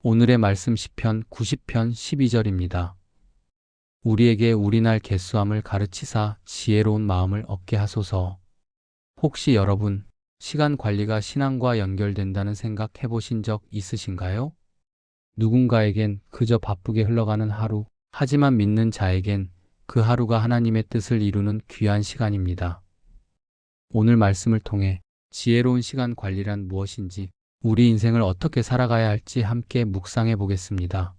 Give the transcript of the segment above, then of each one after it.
오늘의 말씀 시편 90편 12절입니다. 우리에게 우리날 계수함을 가르치사 지혜로운 마음을 얻게 하소서. 혹시 여러분, 시간 관리가 신앙과 연결된다는 생각 해보신 적 있으신가요? 누군가에겐 그저 바쁘게 흘러가는 하루, 하지만 믿는 자에겐 그 하루가 하나님의 뜻을 이루는 귀한 시간입니다. 오늘 말씀을 통해 지혜로운 시간 관리란 무엇인지, 우리 인생을 어떻게 살아가야 할지 함께 묵상해 보겠습니다.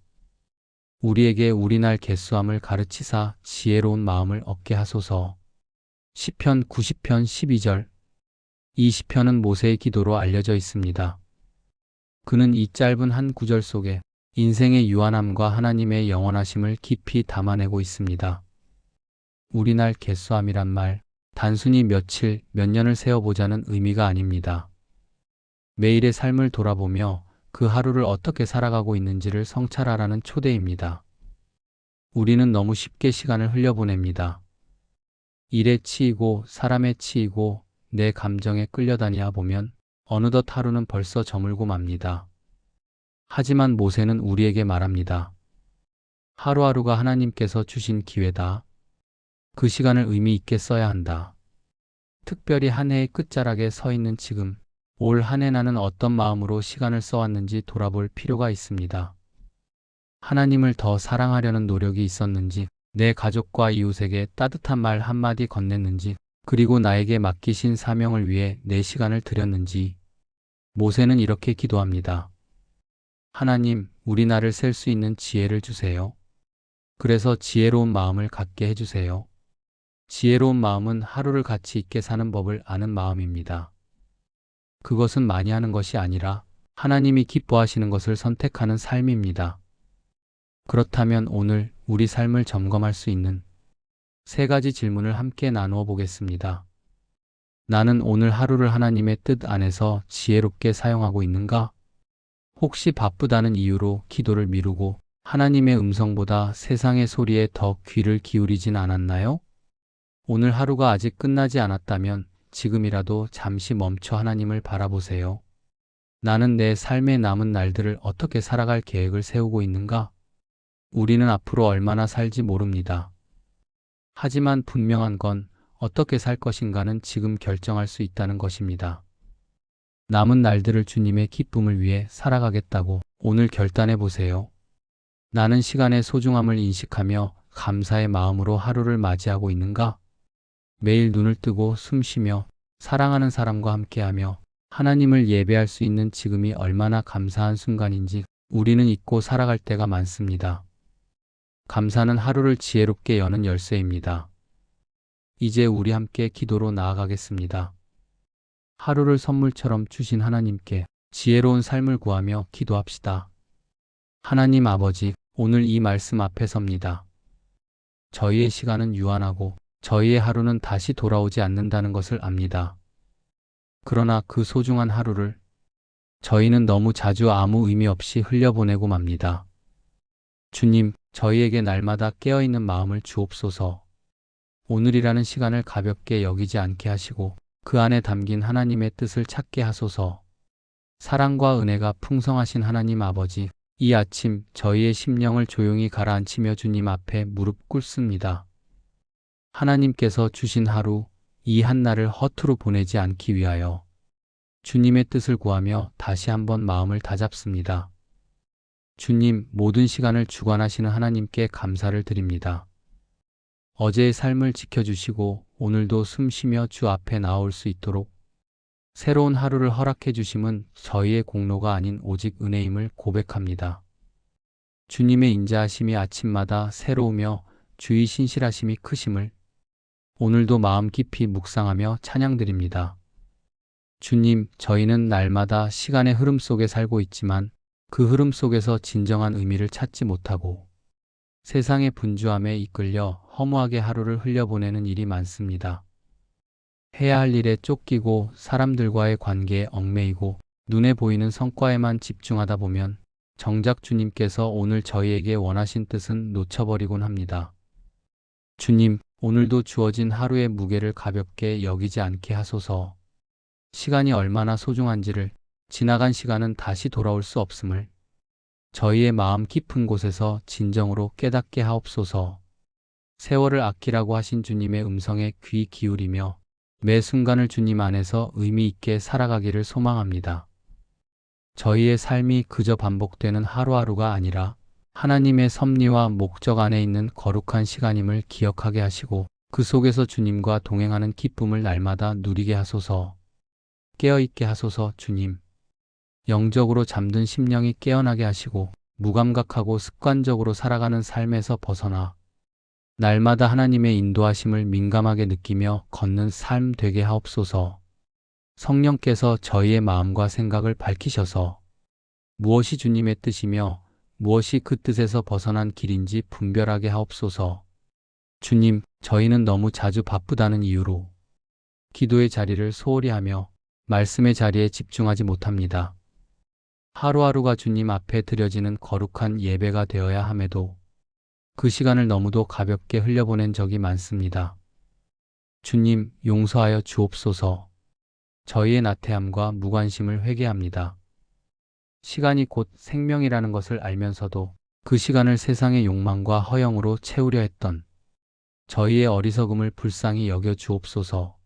우리에게 우리날 계수함을 가르치사 지혜로운 마음을 얻게 하소서. 시편 90편 12절. 이 시편은 모세의 기도로 알려져 있습니다. 그는 이 짧은 한 구절 속에 인생의 유한함과 하나님의 영원하심을 깊이 담아내고 있습니다. 우리날 계수함이란 말, 단순히 며칠, 몇 년을 세어보자는 의미가 아닙니다. 매일의 삶을 돌아보며 그 하루를 어떻게 살아가고 있는지를 성찰하라는 초대입니다. 우리는 너무 쉽게 시간을 흘려보냅니다. 일에 치이고 사람에 치이고 내 감정에 끌려다니다 보면 어느덧 하루는 벌써 저물고 맙니다. 하지만 모세는 우리에게 말합니다. 하루하루가 하나님께서 주신 기회다. 그 시간을 의미 있게 써야 한다. 특별히 한 해의 끝자락에 서 있는 지금, 올 한 해 나는 어떤 마음으로 시간을 써왔는지 돌아볼 필요가 있습니다. 하나님을 더 사랑하려는 노력이 있었는지, 내 가족과 이웃에게 따뜻한 말 한마디 건넸는지, 그리고 나에게 맡기신 사명을 위해 내 시간을 드렸는지. 모세는 이렇게 기도합니다. 하나님, 우리 날을 셀 수 있는 지혜를 주세요. 그래서 지혜로운 마음을 갖게 해주세요. 지혜로운 마음은 하루를 가치 있게 사는 법을 아는 마음입니다. 그것은 많이 하는 것이 아니라 하나님이 기뻐하시는 것을 선택하는 삶입니다. 그렇다면 오늘 우리 삶을 점검할 수 있는 세 가지 질문을 함께 나누어 보겠습니다. 나는 오늘 하루를 하나님의 뜻 안에서 지혜롭게 사용하고 있는가? 혹시 바쁘다는 이유로 기도를 미루고 하나님의 음성보다 세상의 소리에 더 귀를 기울이진 않았나요? 오늘 하루가 아직 끝나지 않았다면 지금이라도 잠시 멈춰 하나님을 바라보세요. 나는 내 삶의 남은 날들을 어떻게 살아갈 계획을 세우고 있는가? 우리는 앞으로 얼마나 살지 모릅니다. 하지만 분명한 건 어떻게 살 것인가는 지금 결정할 수 있다는 것입니다. 남은 날들을 주님의 기쁨을 위해 살아가겠다고 오늘 결단해 보세요. 나는 시간의 소중함을 인식하며 감사의 마음으로 하루를 맞이하고 있는가? 매일 눈을 뜨고 숨 쉬며 사랑하는 사람과 함께하며 하나님을 예배할 수 있는 지금이 얼마나 감사한 순간인지 우리는 잊고 살아갈 때가 많습니다. 감사는 하루를 지혜롭게 여는 열쇠입니다. 이제 우리 함께 기도로 나아가겠습니다. 하루를 선물처럼 주신 하나님께 지혜로운 삶을 구하며 기도합시다. 하나님 아버지, 오늘 이 말씀 앞에 섭니다. 저희의 시간은 유한하고 저희의 하루는 다시 돌아오지 않는다는 것을 압니다. 그러나 그 소중한 하루를 저희는 너무 자주 아무 의미 없이 흘려보내고 맙니다. 주님, 저희에게 날마다 깨어있는 마음을 주옵소서. 오늘이라는 시간을 가볍게 여기지 않게 하시고 그 안에 담긴 하나님의 뜻을 찾게 하소서. 사랑과 은혜가 풍성하신 하나님 아버지, 이 아침 저희의 심령을 조용히 가라앉히며 주님 앞에 무릎 꿇습니다. 하나님께서 주신 하루, 이 한날을 허투루 보내지 않기 위하여 주님의 뜻을 구하며 다시 한번 마음을 다잡습니다. 주님, 모든 시간을 주관하시는 하나님께 감사를 드립니다. 어제의 삶을 지켜주시고 오늘도 숨쉬며 주 앞에 나올 수 있도록 새로운 하루를 허락해 주심은 저희의 공로가 아닌 오직 은혜임을 고백합니다. 주님의 인자하심이 아침마다 새로우며 주의 신실하심이 크심을 오늘도 마음 깊이 묵상하며 찬양드립니다. 주님, 저희는 날마다 시간의 흐름 속에 살고 있지만 그 흐름 속에서 진정한 의미를 찾지 못하고 세상의 분주함에 이끌려 허무하게 하루를 흘려보내는 일이 많습니다. 해야 할 일에 쫓기고 사람들과의 관계에 얽매이고 눈에 보이는 성과에만 집중하다 보면 정작 주님께서 오늘 저희에게 원하신 뜻은 놓쳐버리곤 합니다. 주님, 오늘도 주어진 하루의 무게를 가볍게 여기지 않게 하소서. 시간이 얼마나 소중한지를, 지나간 시간은 다시 돌아올 수 없음을, 저희의 마음 깊은 곳에서 진정으로 깨닫게 하옵소서. 세월을 아끼라고 하신 주님의 음성에 귀 기울이며 매 순간을 주님 안에서 의미 있게 살아가기를 소망합니다. 저희의 삶이 그저 반복되는 하루하루가 아니라 하나님의 섭리와 목적 안에 있는 거룩한 시간임을 기억하게 하시고 그 속에서 주님과 동행하는 기쁨을 날마다 누리게 하소서. 깨어있게 하소서. 주님, 영적으로 잠든 심령이 깨어나게 하시고 무감각하고 습관적으로 살아가는 삶에서 벗어나 날마다 하나님의 인도하심을 민감하게 느끼며 걷는 삶 되게 하옵소서. 성령께서 저희의 마음과 생각을 밝히셔서 무엇이 주님의 뜻이며 무엇이 그 뜻에서 벗어난 길인지 분별하게 하옵소서. 주님, 저희는 너무 자주 바쁘다는 이유로 기도의 자리를 소홀히 하며 말씀의 자리에 집중하지 못합니다. 하루하루가 주님 앞에 드려지는 거룩한 예배가 되어야 함에도 그 시간을 너무도 가볍게 흘려보낸 적이 많습니다. 주님, 용서하여 주옵소서. 저희의 나태함과 무관심을 회개합니다. 시간이 곧 생명이라는 것을 알면서도 그 시간을 세상의 욕망과 허영으로 채우려 했던 저희의 어리석음을 불쌍히 여겨 주옵소서.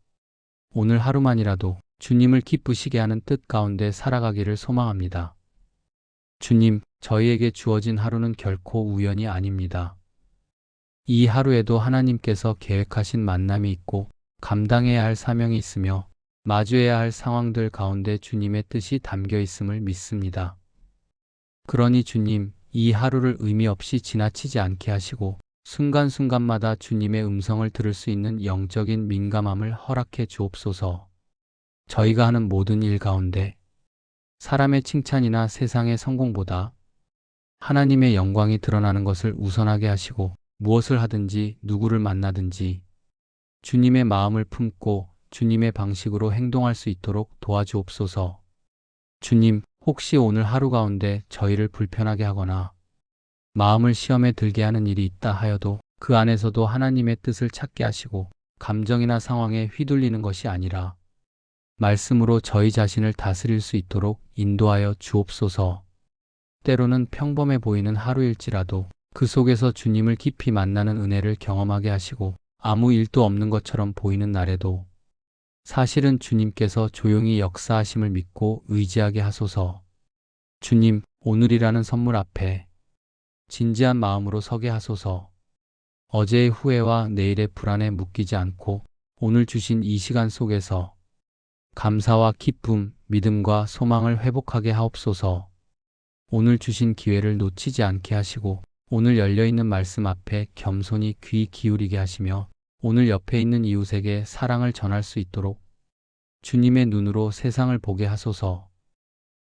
오늘 하루만이라도 주님을 기쁘시게 하는 뜻 가운데 살아가기를 소망합니다. 주님, 저희에게 주어진 하루는 결코 우연이 아닙니다. 이 하루에도 하나님께서 계획하신 만남이 있고 감당해야 할 사명이 있으며 마주해야 할 상황들 가운데 주님의 뜻이 담겨 있음을 믿습니다. 그러니 주님, 이 하루를 의미 없이 지나치지 않게 하시고 순간순간마다 주님의 음성을 들을 수 있는 영적인 민감함을 허락해 주옵소서. 저희가 하는 모든 일 가운데 사람의 칭찬이나 세상의 성공보다 하나님의 영광이 드러나는 것을 우선하게 하시고 무엇을 하든지 누구를 만나든지 주님의 마음을 품고 주님의 방식으로 행동할 수 있도록 도와주옵소서. 주님, 혹시 오늘 하루 가운데 저희를 불편하게 하거나 마음을 시험에 들게 하는 일이 있다 하여도 그 안에서도 하나님의 뜻을 찾게 하시고 감정이나 상황에 휘둘리는 것이 아니라 말씀으로 저희 자신을 다스릴 수 있도록 인도하여 주옵소서. 때로는 평범해 보이는 하루일지라도 그 속에서 주님을 깊이 만나는 은혜를 경험하게 하시고 아무 일도 없는 것처럼 보이는 날에도 사실은 주님께서 조용히 역사하심을 믿고 의지하게 하소서. 주님, 오늘이라는 선물 앞에 진지한 마음으로 서게 하소서. 어제의 후회와 내일의 불안에 묶이지 않고 오늘 주신 이 시간 속에서 감사와 기쁨, 믿음과 소망을 회복하게 하옵소서. 오늘 주신 기회를 놓치지 않게 하시고 오늘 열려있는 말씀 앞에 겸손히 귀 기울이게 하시며 오늘 옆에 있는 이웃에게 사랑을 전할 수 있도록 주님의 눈으로 세상을 보게 하소서.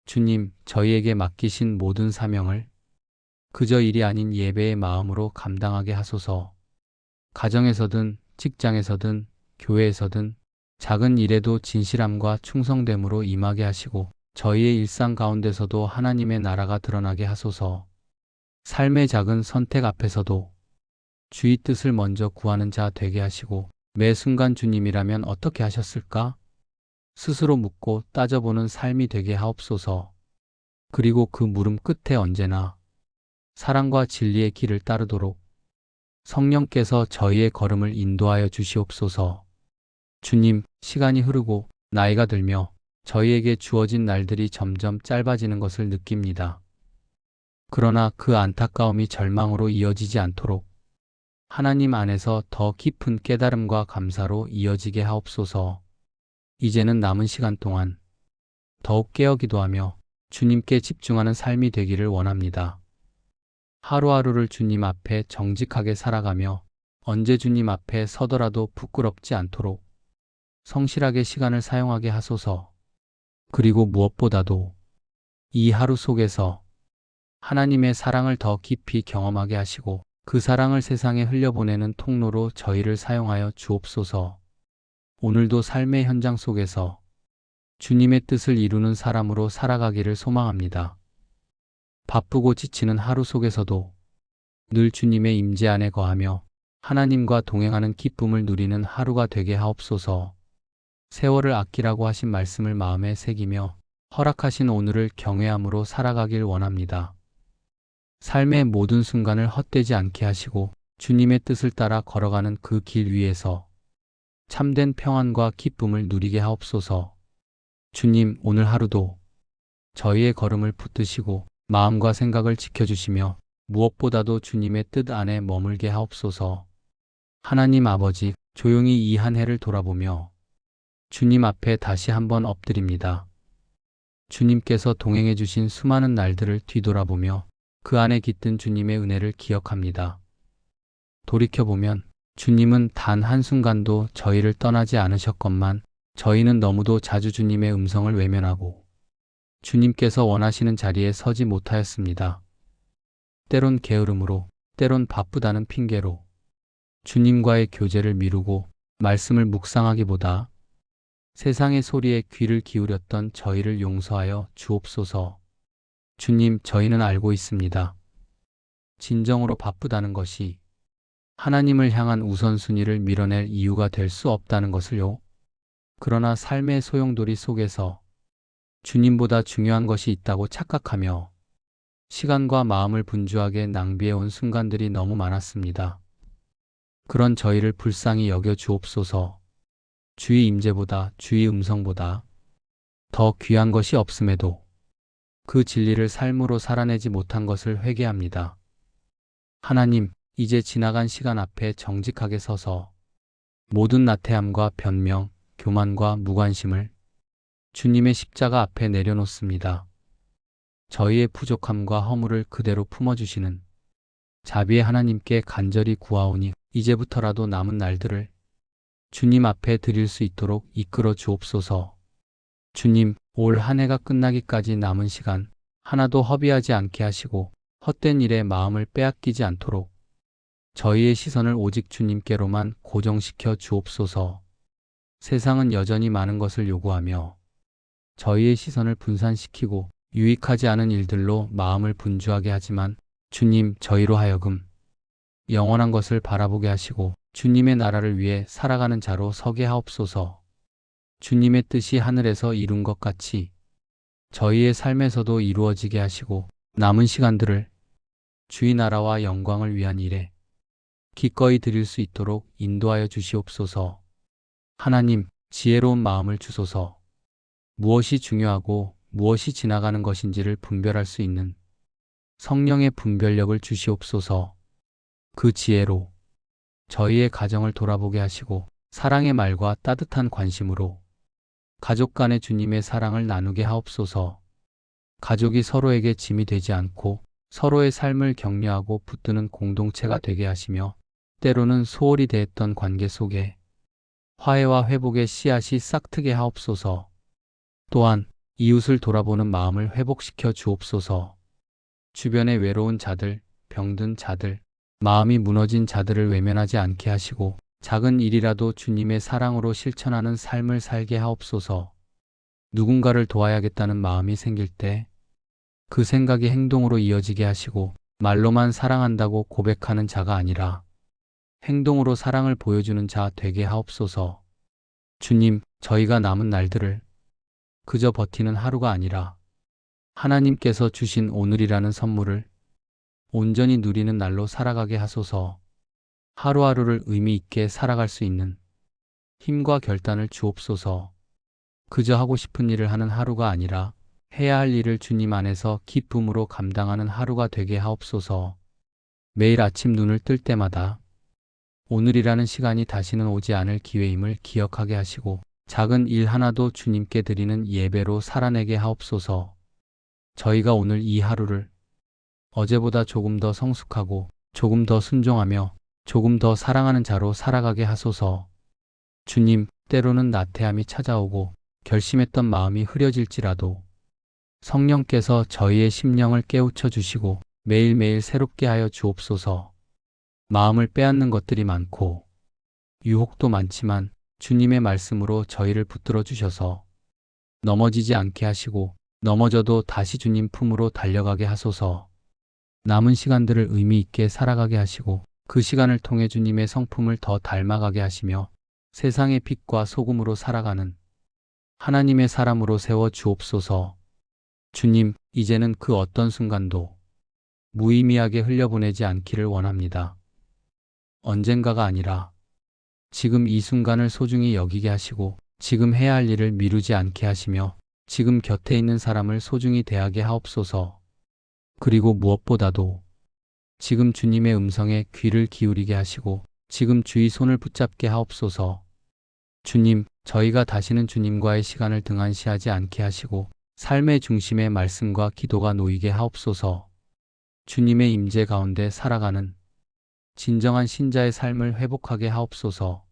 주님, 저희에게 맡기신 모든 사명을 그저 일이 아닌 예배의 마음으로 감당하게 하소서. 가정에서든 직장에서든 교회에서든 작은 일에도 진실함과 충성됨으로 임하게 하시고 저희의 일상 가운데서도 하나님의 나라가 드러나게 하소서. 삶의 작은 선택 앞에서도 주의 뜻을 먼저 구하는 자 되게 하시고 매 순간 주님이라면 어떻게 하셨을까? 스스로 묻고 따져보는 삶이 되게 하옵소서. 그리고 그 물음 끝에 언제나 사랑과 진리의 길을 따르도록 성령께서 저희의 걸음을 인도하여 주시옵소서. 주님, 시간이 흐르고 나이가 들며 저희에게 주어진 날들이 점점 짧아지는 것을 느낍니다. 그러나 그 안타까움이 절망으로 이어지지 않도록 하나님 안에서 더 깊은 깨달음과 감사로 이어지게 하옵소서. 이제는 남은 시간 동안 더욱 깨어 기도하며 주님께 집중하는 삶이 되기를 원합니다. 하루하루를 주님 앞에 정직하게 살아가며 언제 주님 앞에 서더라도 부끄럽지 않도록 성실하게 시간을 사용하게 하소서. 그리고 무엇보다도 이 하루 속에서 하나님의 사랑을 더 깊이 경험하게 하시고 그 사랑을 세상에 흘려보내는 통로로 저희를 사용하여 주옵소서. 오늘도 삶의 현장 속에서 주님의 뜻을 이루는 사람으로 살아가기를 소망합니다. 바쁘고 지치는 하루 속에서도 늘 주님의 임재 안에 거하며 하나님과 동행하는 기쁨을 누리는 하루가 되게 하옵소서. 세월을 아끼라고 하신 말씀을 마음에 새기며 허락하신 오늘을 경외함으로 살아가길 원합니다. 삶의 모든 순간을 헛되지 않게 하시고 주님의 뜻을 따라 걸어가는 그 길 위에서 참된 평안과 기쁨을 누리게 하옵소서. 주님, 오늘 하루도 저희의 걸음을 붙드시고 마음과 생각을 지켜주시며 무엇보다도 주님의 뜻 안에 머물게 하옵소서. 하나님 아버지, 조용히 이 한 해를 돌아보며 주님 앞에 다시 한번 엎드립니다. 주님께서 동행해 주신 수많은 날들을 뒤돌아보며 그 안에 깃든 주님의 은혜를 기억합니다. 돌이켜보면 주님은 단 한순간도 저희를 떠나지 않으셨건만 저희는 너무도 자주 주님의 음성을 외면하고 주님께서 원하시는 자리에 서지 못하였습니다. 때론 게으름으로, 때론 바쁘다는 핑계로 주님과의 교제를 미루고 말씀을 묵상하기보다 세상의 소리에 귀를 기울였던 저희를 용서하여 주옵소서. 주님, 저희는 알고 있습니다. 진정으로 바쁘다는 것이 하나님을 향한 우선순위를 밀어낼 이유가 될 수 없다는 것을요. 그러나 삶의 소용돌이 속에서 주님보다 중요한 것이 있다고 착각하며 시간과 마음을 분주하게 낭비해온 순간들이 너무 많았습니다. 그런 저희를 불쌍히 여겨 주옵소서. 주의 임재보다, 주의 음성보다 더 귀한 것이 없음에도 그 진리를 삶으로 살아내지 못한 것을 회개합니다. 하나님, 이제 지나간 시간 앞에 정직하게 서서 모든 나태함과 변명, 교만과 무관심을 주님의 십자가 앞에 내려놓습니다. 저희의 부족함과 허물을 그대로 품어주시는 자비의 하나님께 간절히 구하오니 이제부터라도 남은 날들을 주님 앞에 드릴 수 있도록 이끌어 주옵소서. 주님, 올 한 해가 끝나기까지 남은 시간 하나도 허비하지 않게 하시고 헛된 일에 마음을 빼앗기지 않도록 저희의 시선을 오직 주님께로만 고정시켜 주옵소서. 세상은 여전히 많은 것을 요구하며 저희의 시선을 분산시키고 유익하지 않은 일들로 마음을 분주하게 하지만 주님, 저희로 하여금 영원한 것을 바라보게 하시고 주님의 나라를 위해 살아가는 자로 서게 하옵소서. 주님의 뜻이 하늘에서 이룬 것 같이 저희의 삶에서도 이루어지게 하시고 남은 시간들을 주의 나라와 영광을 위한 일에 기꺼이 드릴 수 있도록 인도하여 주시옵소서. 하나님, 지혜로운 마음을 주소서. 무엇이 중요하고 무엇이 지나가는 것인지를 분별할 수 있는 성령의 분별력을 주시옵소서. 그 지혜로 저희의 가정을 돌아보게 하시고 사랑의 말과 따뜻한 관심으로 가족 간의 주님의 사랑을 나누게 하옵소서. 가족이 서로에게 짐이 되지 않고 서로의 삶을 격려하고 붙드는 공동체가 되게 하시며 때로는 소홀히 대했던 관계 속에 화해와 회복의 씨앗이 싹트게 하옵소서. 또한 이웃을 돌아보는 마음을 회복시켜 주옵소서. 주변의 외로운 자들, 병든 자들, 마음이 무너진 자들을 외면하지 않게 하시고 작은 일이라도 주님의 사랑으로 실천하는 삶을 살게 하옵소서. 누군가를 도와야겠다는 마음이 생길 때 그 생각이 행동으로 이어지게 하시고 말로만 사랑한다고 고백하는 자가 아니라 행동으로 사랑을 보여주는 자 되게 하옵소서. 주님, 저희가 남은 날들을 그저 버티는 하루가 아니라 하나님께서 주신 오늘이라는 선물을 온전히 누리는 날로 살아가게 하소서. 하루하루를 의미 있게 살아갈 수 있는 힘과 결단을 주옵소서. 그저 하고 싶은 일을 하는 하루가 아니라 해야 할 일을 주님 안에서 기쁨으로 감당하는 하루가 되게 하옵소서. 매일 아침 눈을 뜰 때마다 오늘이라는 시간이 다시는 오지 않을 기회임을 기억하게 하시고 작은 일 하나도 주님께 드리는 예배로 살아내게 하옵소서. 저희가 오늘 이 하루를 어제보다 조금 더 성숙하고 조금 더 순종하며 조금 더 사랑하는 자로 살아가게 하소서. 주님, 때로는 나태함이 찾아오고 결심했던 마음이 흐려질지라도 성령께서 저희의 심령을 깨우쳐 주시고 매일매일 새롭게 하여 주옵소서. 마음을 빼앗는 것들이 많고 유혹도 많지만 주님의 말씀으로 저희를 붙들어 주셔서 넘어지지 않게 하시고 넘어져도 다시 주님 품으로 달려가게 하소서. 남은 시간들을 의미 있게 살아가게 하시고 그 시간을 통해 주님의 성품을 더 닮아가게 하시며 세상의 빛과 소금으로 살아가는 하나님의 사람으로 세워 주옵소서. 주님, 이제는 그 어떤 순간도 무의미하게 흘려보내지 않기를 원합니다. 언젠가가 아니라 지금 이 순간을 소중히 여기게 하시고 지금 해야 할 일을 미루지 않게 하시며 지금 곁에 있는 사람을 소중히 대하게 하옵소서. 그리고 무엇보다도 지금 주님의 음성에 귀를 기울이게 하시고 지금 주의 손을 붙잡게 하옵소서. 주님, 저희가 다시는 주님과의 시간을 등한시하지 않게 하시고 삶의 중심에 말씀과 기도가 놓이게 하옵소서. 주님의 임재 가운데 살아가는 진정한 신자의 삶을 회복하게 하옵소서.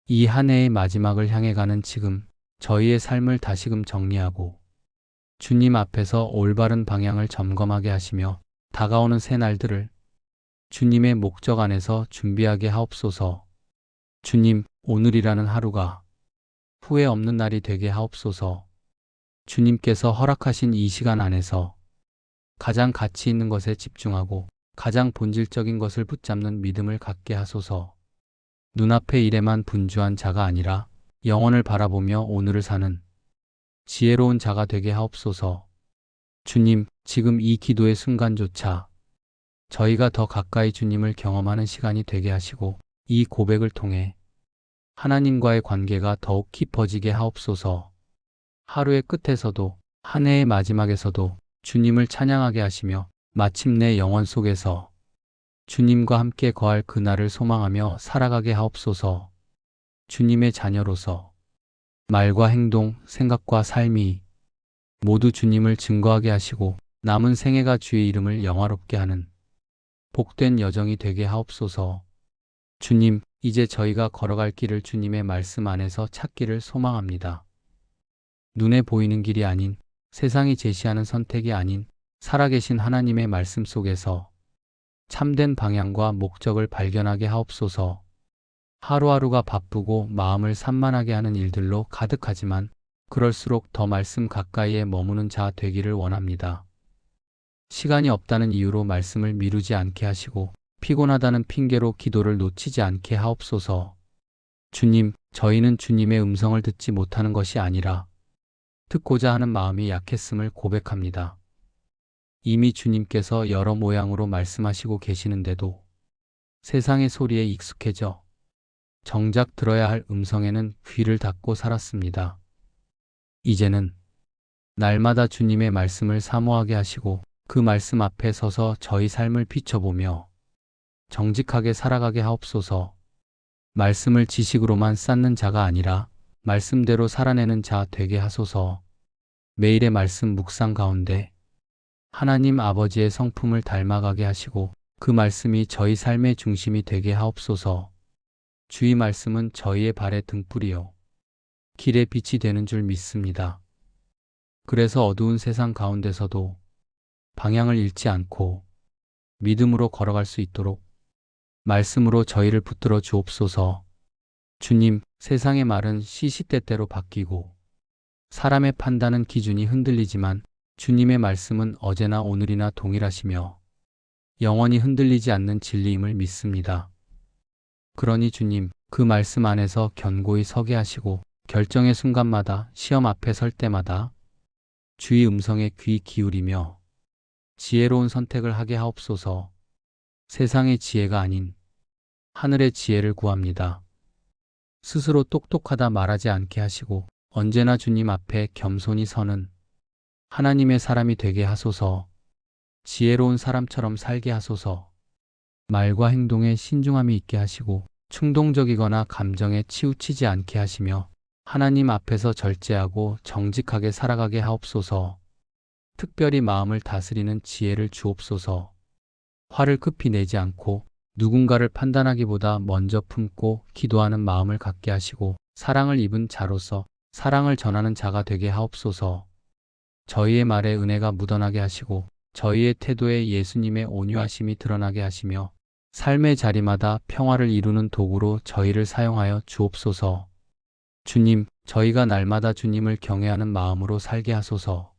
이 한 해의 마지막을 향해 가는 지금 저희의 삶을 다시금 정리하고 주님 앞에서 올바른 방향을 점검하게 하시며 다가오는 새 날들을 주님의 목적 안에서 준비하게 하옵소서. 주님, 오늘이라는 하루가 후회 없는 날이 되게 하옵소서. 주님께서 허락하신 이 시간 안에서 가장 가치 있는 것에 집중하고 가장 본질적인 것을 붙잡는 믿음을 갖게 하소서. 눈앞의 일에만 분주한 자가 아니라 영혼을 바라보며 오늘을 사는 지혜로운 자가 되게 하옵소서. 주님, 지금 이 기도의 순간조차 저희가 더 가까이 주님을 경험하는 시간이 되게 하시고 이 고백을 통해 하나님과의 관계가 더욱 깊어지게 하옵소서. 하루의 끝에서도 한 해의 마지막에서도 주님을 찬양하게 하시며 마침내 영혼 속에서 주님과 함께 거할 그날을 소망하며 살아가게 하옵소서. 주님의 자녀로서 말과 행동, 생각과 삶이 모두 주님을 증거하게 하시고 남은 생애가 주의 이름을 영화롭게 하는 복된 여정이 되게 하옵소서. 주님, 이제 저희가 걸어갈 길을 주님의 말씀 안에서 찾기를 소망합니다. 눈에 보이는 길이 아닌, 세상이 제시하는 선택이 아닌 살아계신 하나님의 말씀 속에서 참된 방향과 목적을 발견하게 하옵소서. 하루하루가 바쁘고 마음을 산만하게 하는 일들로 가득하지만 그럴수록 더 말씀 가까이에 머무는 자 되기를 원합니다. 시간이 없다는 이유로 말씀을 미루지 않게 하시고 피곤하다는 핑계로 기도를 놓치지 않게 하옵소서. 주님, 저희는 주님의 음성을 듣지 못하는 것이 아니라 듣고자 하는 마음이 약했음을 고백합니다. 이미 주님께서 여러 모양으로 말씀하시고 계시는데도 세상의 소리에 익숙해져 정작 들어야 할 음성에는 귀를 닫고 살았습니다. 이제는 날마다 주님의 말씀을 사모하게 하시고 그 말씀 앞에 서서 저희 삶을 비춰보며 정직하게 살아가게 하옵소서. 말씀을 지식으로만 쌓는 자가 아니라 말씀대로 살아내는 자 되게 하소서. 매일의 말씀 묵상 가운데 하나님 아버지의 성품을 닮아가게 하시고 그 말씀이 저희 삶의 중심이 되게 하옵소서. 주의 말씀은 저희의 발의 등불이요 길의 빛이 되는 줄 믿습니다. 그래서 어두운 세상 가운데서도 방향을 잃지 않고 믿음으로 걸어갈 수 있도록 말씀으로 저희를 붙들어 주옵소서. 주님, 세상의 말은 시시때때로 바뀌고 사람의 판단은 기준이 흔들리지만 주님의 말씀은 어제나 오늘이나 동일하시며 영원히 흔들리지 않는 진리임을 믿습니다. 그러니 주님, 그 말씀 안에서 견고히 서게 하시고 결정의 순간마다 시험 앞에 설 때마다 주의 음성에 귀 기울이며 지혜로운 선택을 하게 하옵소서. 세상의 지혜가 아닌 하늘의 지혜를 구합니다. 스스로 똑똑하다 말하지 않게 하시고 언제나 주님 앞에 겸손히 서는 하나님의 사람이 되게 하소서. 지혜로운 사람처럼 살게 하소서. 말과 행동에 신중함이 있게 하시고 충동적이거나 감정에 치우치지 않게 하시며 하나님 앞에서 절제하고 정직하게 살아가게 하옵소서. 특별히 마음을 다스리는 지혜를 주옵소서. 화를 급히 내지 않고 누군가를 판단하기보다 먼저 품고 기도하는 마음을 갖게 하시고 사랑을 입은 자로서 사랑을 전하는 자가 되게 하옵소서. 저희의 말에 은혜가 묻어나게 하시고 저희의 태도에 예수님의 온유하심이 드러나게 하시며 삶의 자리마다 평화를 이루는 도구로 저희를 사용하여 주옵소서. 주님, 저희가 날마다 주님을 경외하는 마음으로 살게 하소서.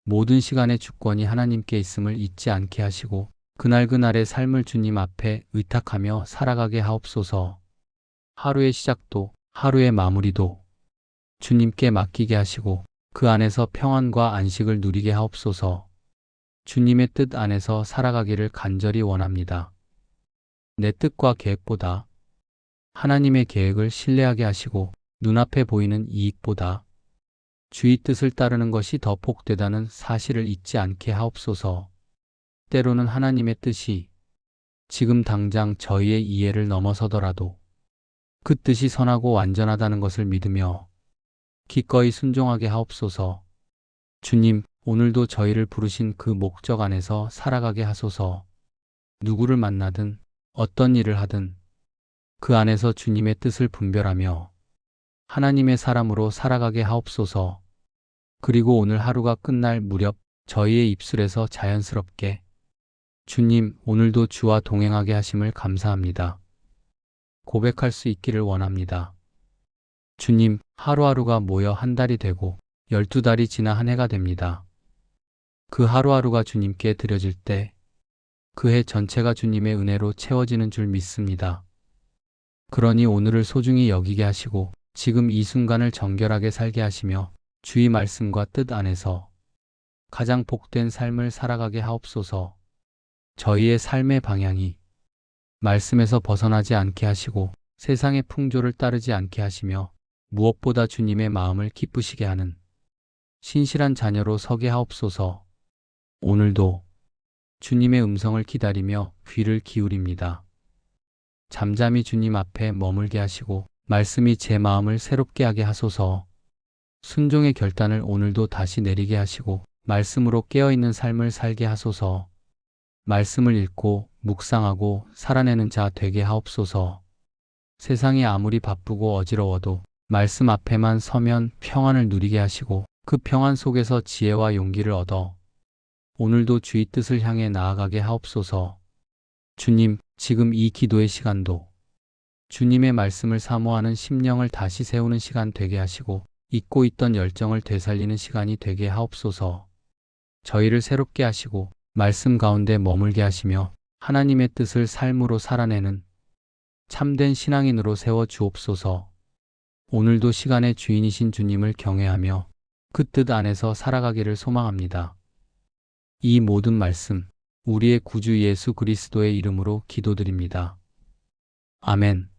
모든 시간의 주권이 하나님께 있음을 잊지 않게 하시고 그날그날의 삶을 주님 앞에 의탁하며 살아가게 하옵소서. 하루의 시작도 하루의 마무리도 주님께 맡기게 하시고 그 안에서 평안과 안식을 누리게 하옵소서. 주님의 뜻 안에서 살아가기를 간절히 원합니다. 내 뜻과 계획보다 하나님의 계획을 신뢰하게 하시고 눈앞에 보이는 이익보다 주의 뜻을 따르는 것이 더 복되다는 사실을 잊지 않게 하옵소서. 때로는 하나님의 뜻이 지금 당장 저희의 이해를 넘어서더라도 그 뜻이 선하고 완전하다는 것을 믿으며 기꺼이 순종하게 하옵소서. 주님, 오늘도 저희를 부르신 그 목적 안에서 살아가게 하소서. 누구를 만나든 어떤 일을 하든 그 안에서 주님의 뜻을 분별하며 하나님의 사람으로 살아가게 하옵소서. 그리고 오늘 하루가 끝날 무렵 저희의 입술에서 자연스럽게 주님, 오늘도 주와 동행하게 하심을 감사합니다. 고백할 수 있기를 원합니다. 주님, 하루하루가 모여 한 달이 되고 12달이 지나 한 해가 됩니다. 그 하루하루가 주님께 드려질 때 그 해 전체가 주님의 은혜로 채워지는 줄 믿습니다. 그러니 오늘을 소중히 여기게 하시고 지금 이 순간을 정결하게 살게 하시며 주의 말씀과 뜻 안에서 가장 복된 삶을 살아가게 하옵소서. 저희의 삶의 방향이 말씀에서 벗어나지 않게 하시고 세상의 풍조를 따르지 않게 하시며 무엇보다 주님의 마음을 기쁘시게 하는 신실한 자녀로 서게 하옵소서. 오늘도 주님의 음성을 기다리며 귀를 기울입니다. 잠잠히 주님 앞에 머물게 하시고 말씀이 제 마음을 새롭게 하게 하소서. 순종의 결단을 오늘도 다시 내리게 하시고 말씀으로 깨어있는 삶을 살게 하소서. 말씀을 읽고 묵상하고 살아내는 자 되게 하옵소서. 세상이 아무리 바쁘고 어지러워도 말씀 앞에만 서면 평안을 누리게 하시고 그 평안 속에서 지혜와 용기를 얻어 오늘도 주의 뜻을 향해 나아가게 하옵소서. 주님, 지금 이 기도의 시간도 주님의 말씀을 사모하는 심령을 다시 세우는 시간 되게 하시고 잊고 있던 열정을 되살리는 시간이 되게 하옵소서. 저희를 새롭게 하시고 말씀 가운데 머물게 하시며 하나님의 뜻을 삶으로 살아내는 참된 신앙인으로 세워 주옵소서. 오늘도 시간의 주인이신 주님을 경외하며 그 뜻 안에서 살아가기를 소망합니다. 이 모든 말씀 우리의 구주 예수 그리스도의 이름으로 기도드립니다. 아멘.